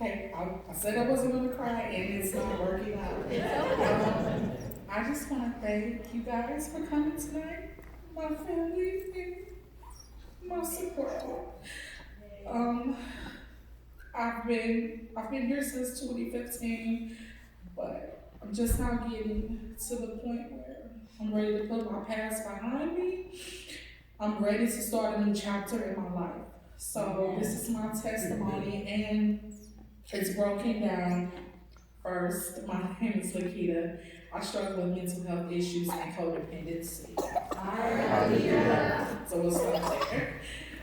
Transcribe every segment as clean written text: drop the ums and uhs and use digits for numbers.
Okay, I said I wasn't gonna cry, and it's not working out. I just want to thank you guys for coming tonight, my family and my support. Um, I've been here since 2015, but I'm just now getting to the point where I'm ready to put my past behind me. I'm ready to start a new chapter in my life. So this is my testimony, and it's broken down. First, my name is Lakita. I struggle with mental health issues and codependency. So we'll start there.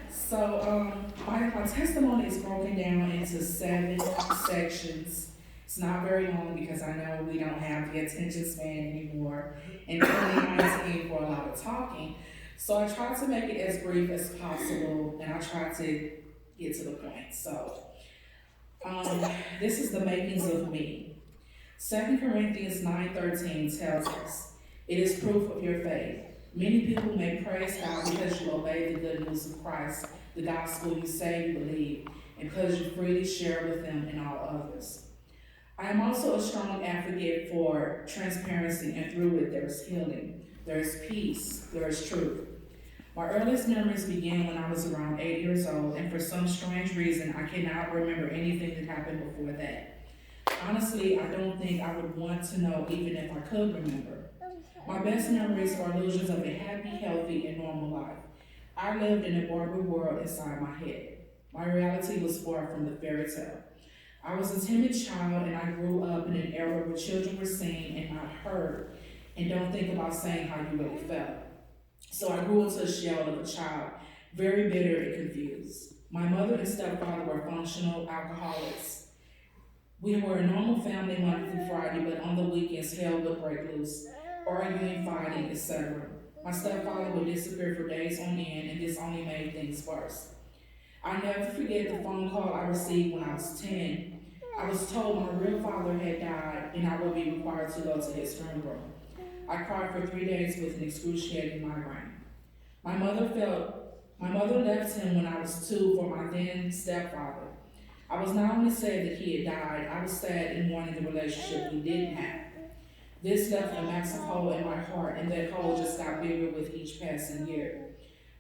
So my testimony is broken down into 7 sections. It's not very long because I know we don't have the attention span anymore in 2019 for a lot of talking. So I try to make it as brief as possible, and I try to get to the point. So this is the makings of me. 2 Corinthians 9:13 tells us, it is proof of your faith. Many people may praise God because you obey the good news of Christ, the gospel you say you believe, and because you freely share with them and all others. I am also a strong advocate for transparency, and through it there is healing, there is peace, there is truth. My earliest memories began when I was around 8 years old, and for some strange reason, I cannot remember anything that happened before that. Honestly, I don't think I would want to know even if I could remember. My best memories are illusions of a happy, healthy, and normal life. I lived in a Barbie world inside my head. My reality was far from the fairy tale. I was a timid child, and I grew up in an era where children were seen and not heard, and don't think about saying how you really felt. So I grew into a shell of a child, very bitter and confused. My mother and stepfather were functional alcoholics. We were a normal family Monday through Friday, but on the weekends hell would break loose, arguing, fighting, etc. My stepfather would disappear for days on end, and this only made things worse. I never forget the phone call I received when I was 10. I was told my real father had died, and I would be required to go to his funeral. I cried for 3 days with an excruciating migraine. My mother left him when I was 2 for my then stepfather. I was not only sad that he had died, I was sad in mourning the relationship we didn't have. This left a massive hole in my heart, and that hole just got bigger with each passing year.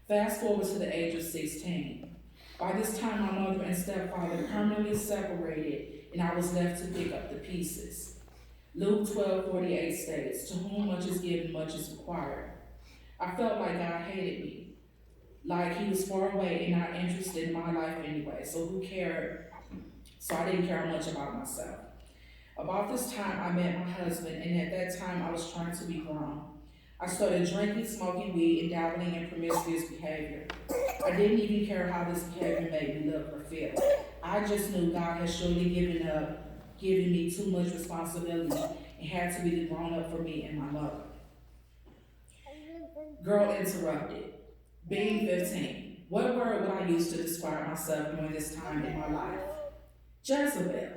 Fast forward to the age of 16. By this time, my mother and stepfather permanently separated, and I was left to pick up the pieces. Luke 12:48 states, to whom much is given, much is required. I felt like God hated me, like he was far away and not interested in my life anyway, so who cared? So I didn't care much about myself. About this time, I met my husband, and at that time, I was trying to be grown. I started drinking, smoking weed, and dabbling in promiscuous behavior. I didn't even care how this behavior made me look or feel. I just knew God had surely given me too much responsibility and had to be the grown-up for me and my mother. Girl interrupted. Being 15. What word would I use to describe myself during this time in my life? Jezebel.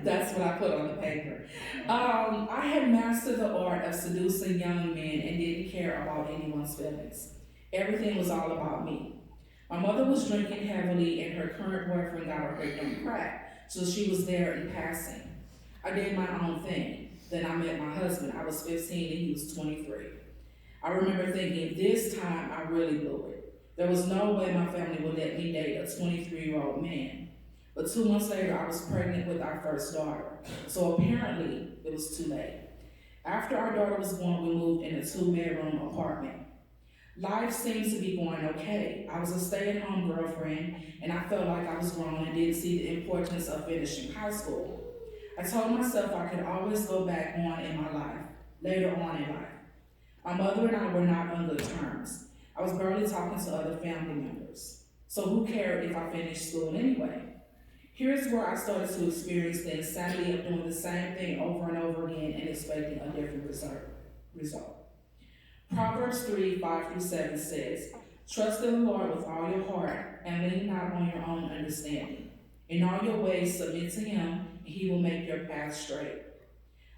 That's what I put on the paper. I had mastered the art of seducing young men and didn't care about anyone's feelings. Everything was all about me. My mother was drinking heavily, and her current boyfriend got her hooked on crack, so she was there in passing. I did my own thing. Then I met my husband. I was 15 and he was 23. I remember thinking, this time I really blew it. There was no way my family would let me date a 23-year-old man. But 2 months later, I was pregnant with our first daughter. So apparently, it was too late. After our daughter was born, we moved in a 2-bedroom apartment. Life seemed to be going okay. I was a stay-at-home girlfriend, and I felt like I was grown and didn't see the importance of finishing high school. I told myself I could always go back on in my life, later on in life. My mother and I were not on good terms. I was barely talking to other family members. So who cared if I finished school anyway? Here's where I started to experience the insanity of doing the same thing over and over again and expecting a different result. Proverbs 3:5-7 says, trust in the Lord with all your heart and lean not on your own understanding. In all your ways submit to him, and he will make your path straight.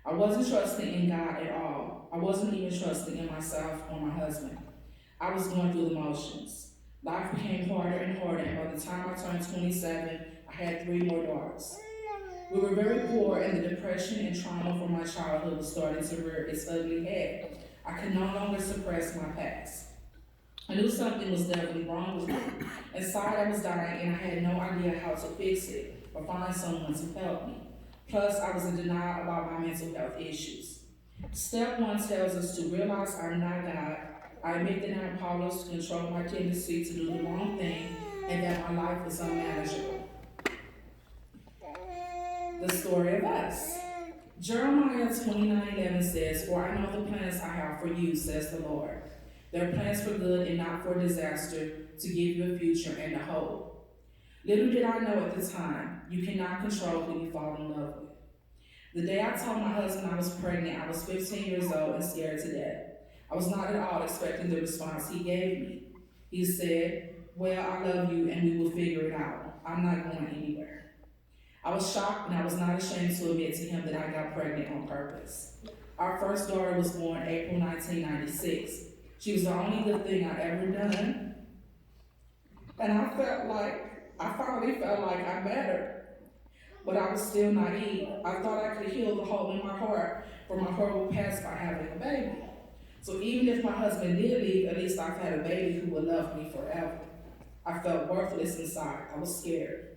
I wasn't trusting in God at all. I wasn't even trusting in myself or my husband. I was going through the motions. Life became harder and harder, and by the time I turned 27, I I had 3 more daughters. We were very poor, and the depression and trauma from my childhood was starting to rear its ugly head. I could no longer suppress my past. I knew something was definitely wrong with me. Inside, I was dying, and I had no idea how to fix it or find someone to help me. Plus, I was in denial about my mental health issues. Step 1 tells us to realize I'm not God. I admit that I'm powerless to control my tendency to do the wrong thing, and that my life is unmanageable. The story of us. Jeremiah 29:11 says, "For I know the plans I have for you, says the Lord. They're plans for good and not for disaster, to give you a future and a hope." Little did I know at the time, you cannot control who you fall in love with. The day I told my husband I was pregnant, I was 15 years old and scared to death. I was not at all expecting the response he gave me. He said, "Well, I love you and we will figure it out. I'm not going anywhere." I was shocked, and I was not ashamed to admit to him that I got pregnant on purpose. Our first daughter was born April 1996. She was the only good thing I'd ever done, and I finally felt like I mattered. But I was still naive. I thought I could heal the hole in my heart from my horrible past by having a baby. So even if my husband did leave, at least I've had a baby who would love me forever. I felt worthless inside. I was scared.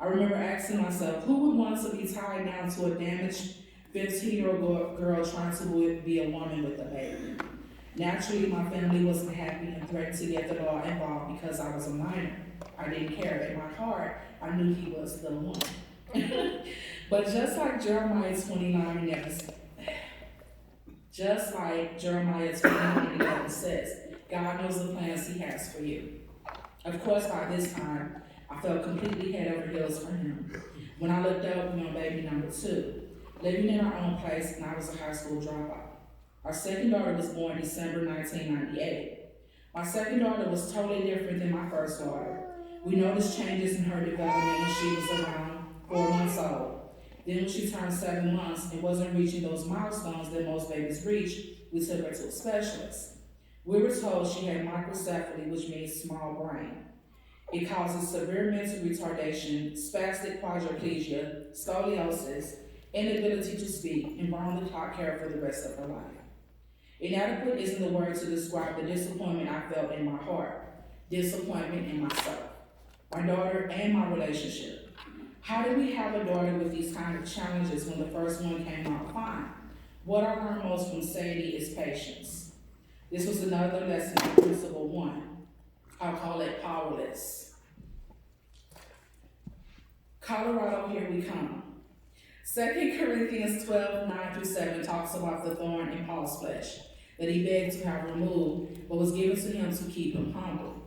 I remember asking myself, who would want to be tied down to a damaged 15-year-old girl trying to be a woman with a baby? Naturally, my family wasn't happy and threatened to get the law involved because I was a minor. I didn't care. In my heart, I knew he was the one. But just like Jeremiah 29:11 says, God knows the plans he has for you. Of course, by this time, I felt completely head over heels for him. When I looked up, we were on baby number 2, living in our own place, and I was a high school dropout. Our second daughter was born December 1998. My second daughter was totally different than my first daughter. We noticed changes in her development when she was around 4 months old. Then when she turned 7 months and wasn't reaching those milestones that most babies reach, we took her to a specialist. We were told she had microcephaly, which means small brain. It causes severe mental retardation, spastic quadriplegia, scoliosis, inability to speak, and round-the-clock care for the rest of her life. Inadequate isn't the word to describe the disappointment I felt in my heart, disappointment in myself, my daughter, and my relationship. How did we have a daughter with these kind of challenges when the first one came out fine? What I learned most from Sadie is patience. This was another lesson in Principle 1. I'll call it powerless. Colorado, here we come. 2 Corinthians 12:9-7 talks about the thorn in Paul's flesh that he begged to have removed, but was given to him to keep him humble.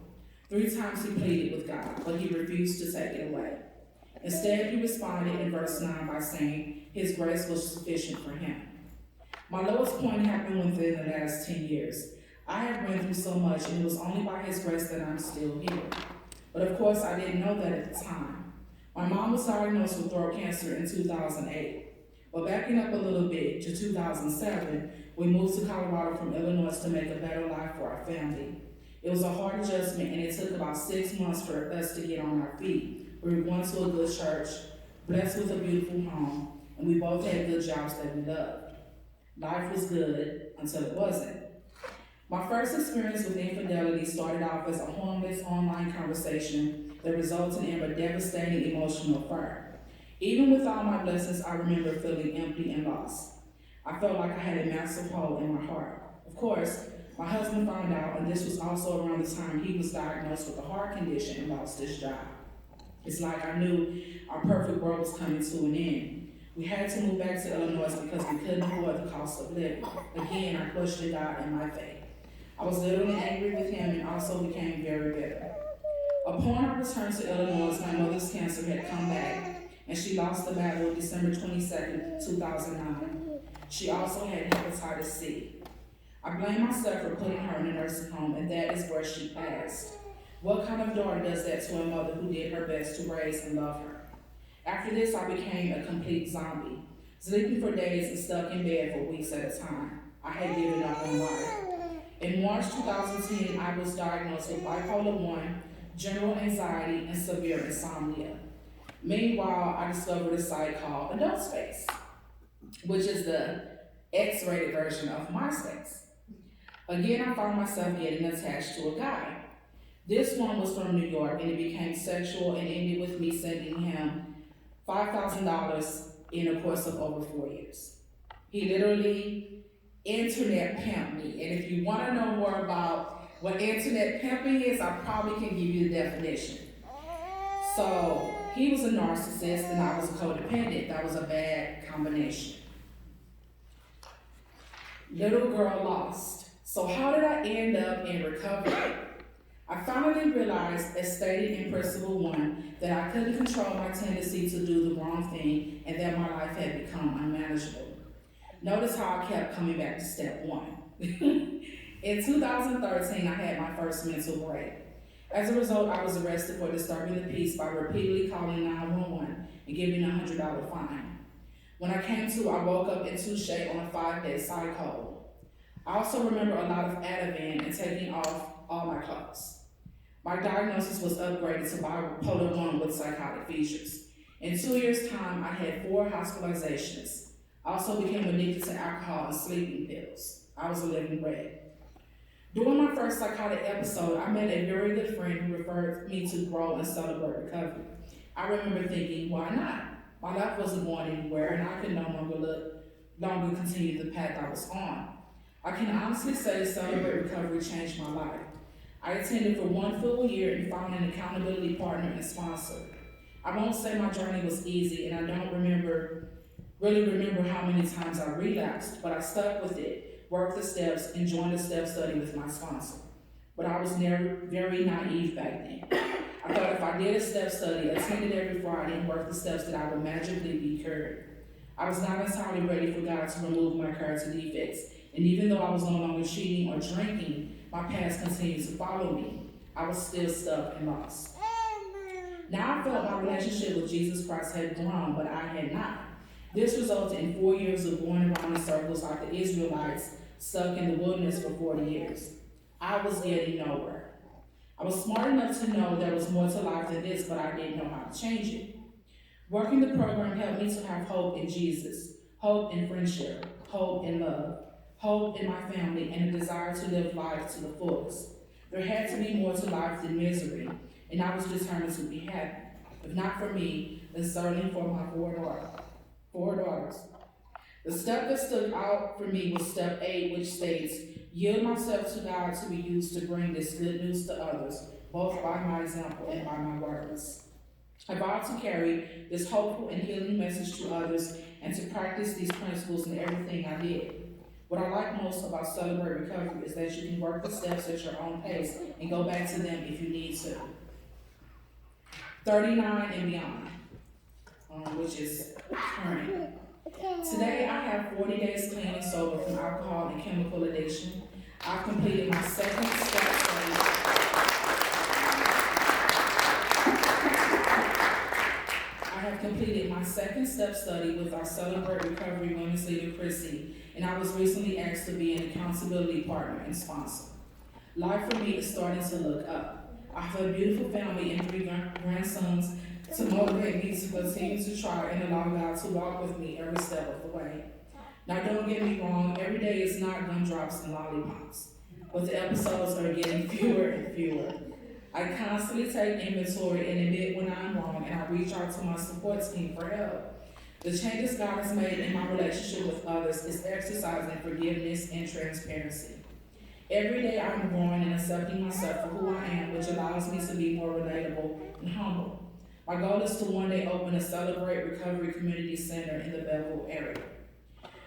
3 times he pleaded with God, but he refused to take it away. Instead, he responded in verse 9 by saying his grace was sufficient for him. My lowest point happened within the last 10 years. I had went through so much, and it was only by his grace that I'm still here. But of course, I didn't know that at the time. My mom was diagnosed with throat cancer in 2008. But backing up a little bit to 2007, we moved to Colorado from Illinois to make a better life for our family. It was a hard adjustment, and it took about 6 months for us to get on our feet. We were going to a good church, blessed with a beautiful home, and we both had good jobs that we loved. Life was good until it wasn't. My first experience with infidelity started off as a harmless online conversation that resulted in a devastating emotional fire. Even with all my blessings, I remember feeling empty and lost. I felt like I had a massive hole in my heart. Of course, my husband found out, and this was also around the time he was diagnosed with a heart condition and lost his job. It's like I knew our perfect world was coming to an end. We had to move back to Illinois because we couldn't afford the cost of living. Again, I questioned God and my faith. I was literally angry with him and also became very bitter. Upon our return to Illinois, my mother's cancer had come back, and she lost the battle December 22nd, 2009. She also had hepatitis C. I blame myself for putting her in a nursing home, and that is where she passed. What kind of daughter does that to a mother who did her best to raise and love her? After this, I became a complete zombie, sleeping for days and stuck in bed for weeks at a time. I had given up on life. In March 2010, I was diagnosed with bipolar 1, general anxiety, and severe insomnia. Meanwhile, I discovered a site called Adult Space, which is the X-rated version of MySpace. Again, I found myself getting attached to a guy. This one was from New York, and it became sexual and ended with me sending him $5,000 in a course of over 4 years. He literally internet pimped me, and if you want to know more about what internet pimping is, I probably can give you the definition. So he was a narcissist, and I was a codependent. That was a bad combination. Little girl lost. So how did I end up in recovery? I finally realized, as stated in Principle 1, that I couldn't control my tendency to do the wrong thing and that my life had become unmanageable. Notice how I kept coming back to step 1. In 2013, I had my first mental break. As a result, I was arrested for disturbing the peace by repeatedly calling 911 and giving a $100 fine. When I came to, I woke up in Touche on a 5-day psycho. I also remember a lot of Ativan and taking off all my clothes. My diagnosis was upgraded to bipolar 1 with psychotic features. In 2 years' time, I had 4 hospitalizations. I also became addicted to alcohol and sleeping pills. I was a living wreck. During my first psychotic episode, I met a very good friend who referred me to grow and celebrate recovery. I remember thinking, why not? My life wasn't going anywhere, and I could no longer continue the path I was on. I can honestly say Celebrate Recovery changed my life. I attended for 1 full year and found an accountability partner and sponsor. I won't say my journey was easy, and I don't really remember how many times I relapsed, but I stuck with it, worked the steps, and joined a step study with my sponsor. But I was very naive back then. I thought if I did a step study, attended every Friday, and worked the steps, that I would magically be cured. I was not entirely ready for God to remove my character defects, and even though I was no longer cheating or drinking, my past continued to follow me. I was still stuck and lost. Now I felt my relationship with Jesus Christ had grown, but I had not. This resulted in 4 years of going around in circles like the Israelites, stuck in the wilderness for 40 years. I was getting nowhere. I was smart enough to know there was more to life than this, but I didn't know how to change it. Working the program helped me to have hope in Jesus, hope in friendship, hope in love, hope in my family, and a desire to live life to the fullest. There had to be more to life than misery, and I was determined to be happy. If not for me, then certainly for my 4 daughters. The step that stood out for me was step 8, which states, yield myself to God to be used to bring this good news to others, both by my example and by my words. I vowed to carry this hopeful and healing message to others and to practice these principles in everything I did. What I like most about Celebrate Recovery is that you can work the steps at your own pace and go back to them if you need to. 39 and beyond, which is current. Today I have 40 days clean and sober from alcohol and chemical addiction. I've completed my second step study. I have completed my second step study with our Celebrate Recovery Women's leader, Chrissy, and I was recently asked to be an accountability partner and sponsor. Life for me is starting to look up. I have a beautiful family and 3 grandsons to motivate me to continue to try and allow God to walk with me every step of the way. Now don't get me wrong, every day is not gumdrops and lollipops, but the episodes are getting fewer and fewer. I constantly take inventory and admit when I'm wrong, and I reach out to my support team for help. The changes God has made in my relationship with others is exercising forgiveness and transparency. Every day I'm growing and accepting myself for who I am, which allows me to be more relatable and humble. My goal is to one day open a Celebrate Recovery Community Center in the Belleville area.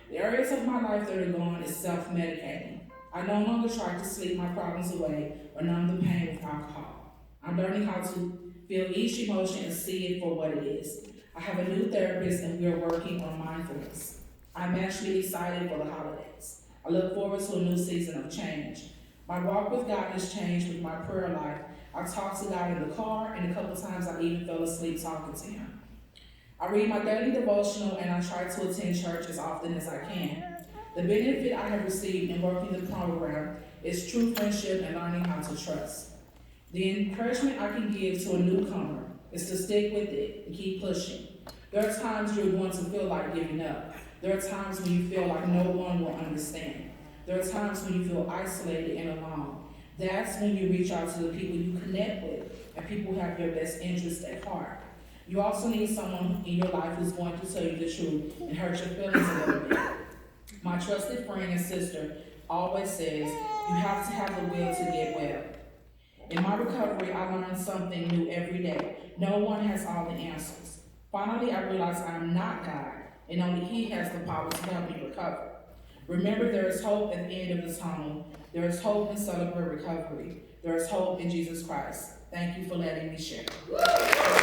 The areas of my life that are gone is self-medicating. I no longer try to sleep my problems away or numb the pain with alcohol. I'm learning how to feel each emotion and see it for what it is. I have a new therapist and we are working on mindfulness. I'm actually excited for the holidays. I look forward to a new season of change. My walk with God has changed with my prayer life. I talk to God in the car, and a couple times I even fell asleep talking to Him. I read my daily devotional and I try to attend church as often as I can. The benefit I have received in working the program is true friendship and learning how to trust. The encouragement I can give to a newcomer is to stick with it and keep pushing. There are times you're going to feel like giving up. There are times when you feel like no one will understand. There are times when you feel isolated and alone. That's when you reach out to the people you connect with and people who have your best interest at heart. You also need someone in your life who's going to tell you the truth and hurt your feelings a little bit. My trusted friend and sister always says, you have to have the will to get well. In my recovery, I learned something new every day. No one has all the answers. Finally, I realized I am not God, and only He has the power to help me recover. Remember, there is hope at the end of the tunnel. There is hope in Celebrate Recovery. There is hope in Jesus Christ. Thank you for letting me share.